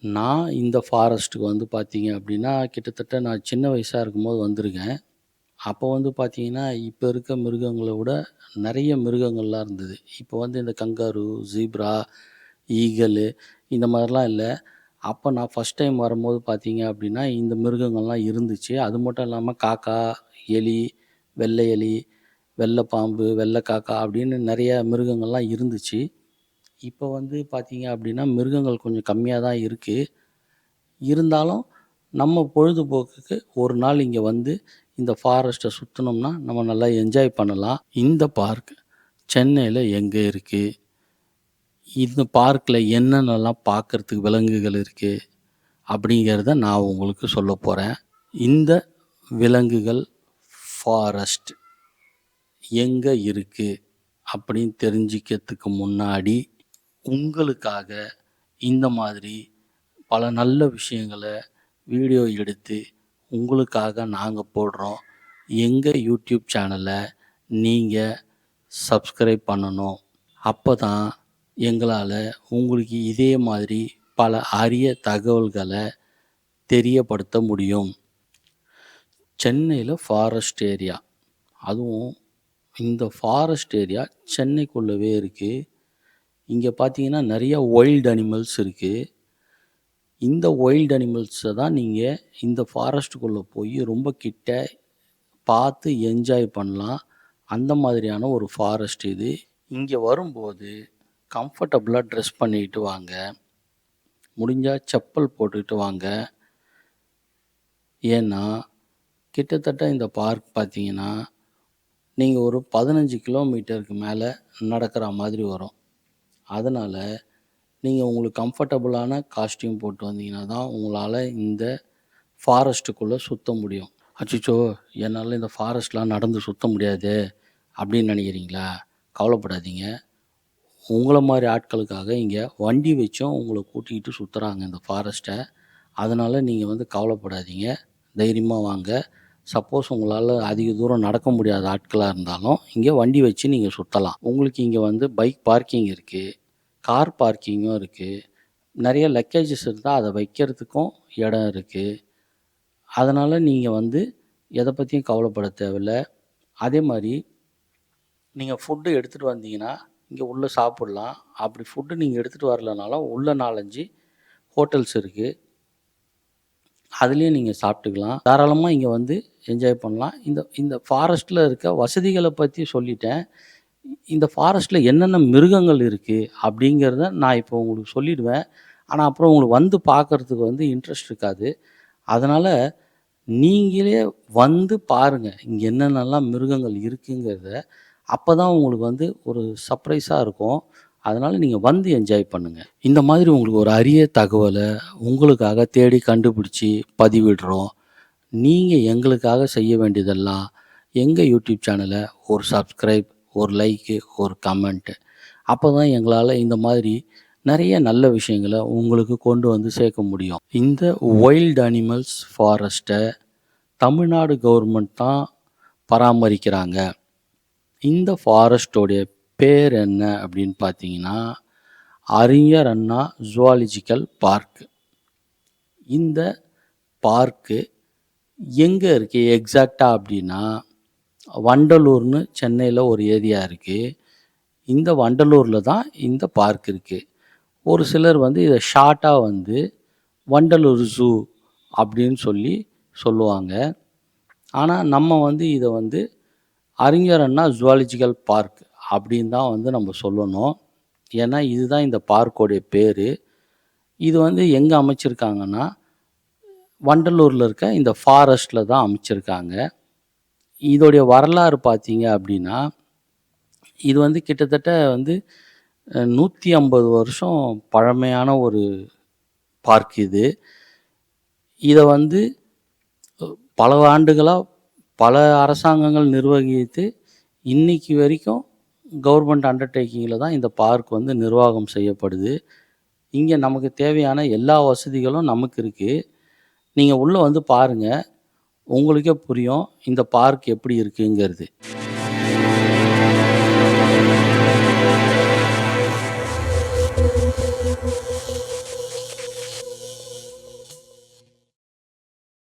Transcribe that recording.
நான் இந்த ஃபாரஸ்ட்டுக்கு வந்து பார்த்தீங்க அப்படின்னா, கிட்டத்தட்ட நான் சின்ன வயசா இருக்கும்போது வந்திருக்கேன். அப்போ வந்து பார்த்தீங்கன்னா, இப்ப இருக்க மிருகங்கள விட நெறைய மிருகங்கள்லாம் இருந்தது. இப்போ வந்து இந்த கங்காரு, ஜீப்ரா, ஈகலு இந்த மாரிலாம் இல்ல. அப்ப நான் ஃபர்ஸ்ட் டைம் வரும்போது பார்த்தீங்க அப்படின்னா, இந்த மிருகங்கள்லாம் இருந்துச்சு. அது மட்டும் இல்லாம காக்கா, எலி, வெள்ளை எலி, வெள்ள பாம்பு, வெள்ள காக்கா அப்படின்னு நெறைய மிருகங்கள்லாம் இருந்துச்சு. இப்போ வந்து பார்த்தீங்க அப்படின்னா, மிருகங்கள் கொஞ்சம் கம்மியா தான் இருக்கு. இருந்தாலும் நம்ம பொழுதுபோக்குக்கு ஒரு நாள் இங்க வந்து இந்த ஃபாரஸ்ட்ட சுத்துனோம்னா, நம்ம நல்லா என்ஜாய் பண்ணலாம். இந்த பார்க் சென்னையில எங்க இருக்கு? இந்த பார்க்ல என்னென்னலாம் பார்க்கறதுக்கு விலங்குகள் இருக்கு? அப்படிங்கிறத நான் உங்களுக்கு சொல்லப் போறேன். இந்த விலங்குகள் ஃபாரஸ்ட் எங்க இருக்கு? அப்படின்னு தெரிஞ்சுக்கிறதுக்கு முன்னாடி, உங்களுக்காக இந்த மாதிரி பல நல்ல விஷயங்கள வீடியோ எடுத்து உங்களுக்காக நாங்க போடுறோம். எங்க யூடியூப் சேனல நீங்க சப்ஸ்கிரைப் பண்ணணும். அப்பதான் எங்களால உங்களுக்கு இதே மாதிரி பல அரிய தகவல்கள தெரியப்படுத்த முடியும். சென்னையில ஃபாரஸ்ட் ஏரியா. அதுவும் இந்த ஃபாரஸ்ட் ஏரியா சென்னைக்குள்ளவே இருக்கு. இங்க பார்த்தீங்கன்னா, நெறைய வைல்ட் அனிமல்ஸ் இருக்கு. இந்த வைல்ட் அனிமல்ஸ தான் நீங்க இந்த ஃபாரஸ்ட்டுக்குள்ள போய் ரொம்ப கிட்ட பார்த்து என்ஜாய் பண்ணலாம். அந்த மாதிரியான ஒரு ஃபாரஸ்ட் இது. இங்க வரும்போது கம்ஃபர்டபுளா ட்ரெஸ் பண்ணிட்டு வாங்க. முடிஞ்சா செப்பல் போட்டுட்டு வாங்க. ஏன்னா, கிட்டத்தட்ட இந்த பார்க் பார்த்தீங்கன்னா, நீங்க ஒரு 15 கிலோமீட்டருக்கு மேல நடக்கிற மாதிரி வரும். அதனால நீங்க உங்களுக்கு கம்ஃபர்டபுளான காஸ்டியூம் போட்டு வந்தீங்கன்னா தான் உங்களால இந்த ஃபாரஸ்ட்டுக்குள்ள சுத்த முடியும். அச்சச்சோ! என்னால இந்த ஃபாரஸ்ட்லாம் நடந்து சுத்த முடியாதே! அப்படின்னு நினைக்கிறீங்களா? கவலைப்படாதீங்க. உங்கள மாரி ஆட்களுக்காக இங்க வண்டி வச்சும் உங்கள கூட்டிக்கிட்டு சுத்துறாங்க இந்த ஃபாரஸ்ட்ட. அதனால நீங்க வந்து கவலைப்படாதீங்க. தைரியமா வாங்க. சப்போஸ் உங்களால அதிக தூரம் நடக்க முடியாத ஆட்களா இருந்தாலும், இங்க வண்டி வச்சு நீங்க சுத்தலாம். உங்களுக்கு இங்க வந்து பைக் பார்க்கிங் இருக்கு. கார் பார்க்கிங்கும் இருக்கு. நெறைய லக்கேஜஸ் இருந்தா அத வைக்கிறதுக்கும் இடம் இருக்கு. அதனால நீங்க வந்து எத பத்தியும் கவலைப்பட தேவையில்ல. அதே மாரி நீங்க ஃபுட்டு எடுத்துட்டு வந்தீங்கன்னா, இங்க உள்ள சாப்பிடலாம். அப்படி ஃபுட்டு நீங்க எடுத்துட்டு வரலனாலும், உள்ள 4, 5 ஹோட்டல்ஸ் இருக்கு. அதுலயும் நீங்க சாப்பிட்டுக்கலாம். தாராளமா இங்க வந்து என்ஜாய் பண்ணலாம். இந்த இந்த ஃபாரஸ்ட்ல இருக்க வசதிகள பத்தி சொல்லிட்டேன். இந்த ஃபாரஸ்ட்ல என்னென்ன மிருகங்கள் இருக்கு அப்படிங்கிறத நான் இப்போ உங்களுக்கு சொல்லிடுவேன். ஆனா, அப்புறம் உங்களுக்கு வந்து பார்க்கறதுக்கு வந்து இன்ட்ரெஸ்ட் இருக்காது. அதனால நீங்களே வந்து பாருங்க. இங்க என்னென்னலாம் மிருகங்கள் இருக்குங்கிறத. அப்பதான் உங்களுக்கு வந்து ஒரு சர்ப்ரைஸா இருக்கும். அதனால நீங்க வந்து என்ஜாய் பண்ணுங்க. இந்த மாதிரி உங்களுக்கு ஒரு அரிய தகவல உங்களுக்காக தேடி கண்டுபிடிச்சு பதிவிடுறோம். நீங்க எங்களுக்காக செய்ய வேண்டியதெல்லாம் எங்க யூடியூப் சேனல ஒரு சப்ஸ்கிரைப், ஒரு லைக்கு, ஒரு கமெண்ட். அப்பதான் எங்களால இந்த மாதிரி நெறைய நல்ல விஷயங்கள உங்களுக்கு கொண்டு வந்து சேர்க்க முடியும். இந்த வைல்ட் அனிமல்ஸ் ஃபாரஸ்ட்ட தமிழ்நாடு கவர்மெண்ட் தான் பராமரிக்கிறாங்க. இந்த ஃபாரஸ்ட்டோடைய பேர் என்ன அப்படின்னு பார்த்தீங்கன்னா, அறிஞர் அண்ணா ஜூவாலஜிக்கல் பார்க். இந்த பார்க்கு எங்க இருக்கு எக்ஸாக்ட்டா அப்படின்னா, வண்டலூர்னு சென்னையில ஒரு ஏரியா இருக்கு. இந்த வண்டலூர்ல தான் இந்த பார்க் இருக்கு. ஒரு சிலர் வந்து இத ஷார்ட்டா வந்து வண்டலூர் ஜூ அப்படின்னு சொல்லி சொல்லுவாங்க. ஆனா, நம்ம வந்து இத வந்து அறிஞர் அண்ணா ஜூவாலஜிக்கல் பார்க் அப்படின்னு தான் வந்து நம்ம சொல்லணும். ஏன்னா, இதுதான் இந்த பார்க்கோடைய பேரு. இது வந்து எங்க அமைச்சிருக்காங்கன்னா, வண்டலூர்ல இருக்க இந்த ஃபாரஸ்ட்ல தான் அமைச்சிருக்காங்க. இதோடைய வரலாறு பார்த்தீங்க அப்படின்னா, இது வந்து கிட்டத்தட்ட வந்து 150 வருஷம் பழமையான ஒரு பார்க் இது. இத வந்து பல ஆண்டுகளா பல அரசாங்கங்கள் நிர்வகித்து, இன்னைக்கு வரைக்கும் கவர்மெண்ட் அண்டர்டேக்கிங்கில தான் இந்த பார்க் வந்து நிர்வாகம் செய்யப்படுது. இங்க நமக்கு தேவையான எல்லா வசதிகளும் நமக்கு இருக்கு. நீங்க உள்ள வந்து பாருங்க. உங்களுக்கே புரியும் இந்த பார்க் எப்படி இருக்குங்கிறது.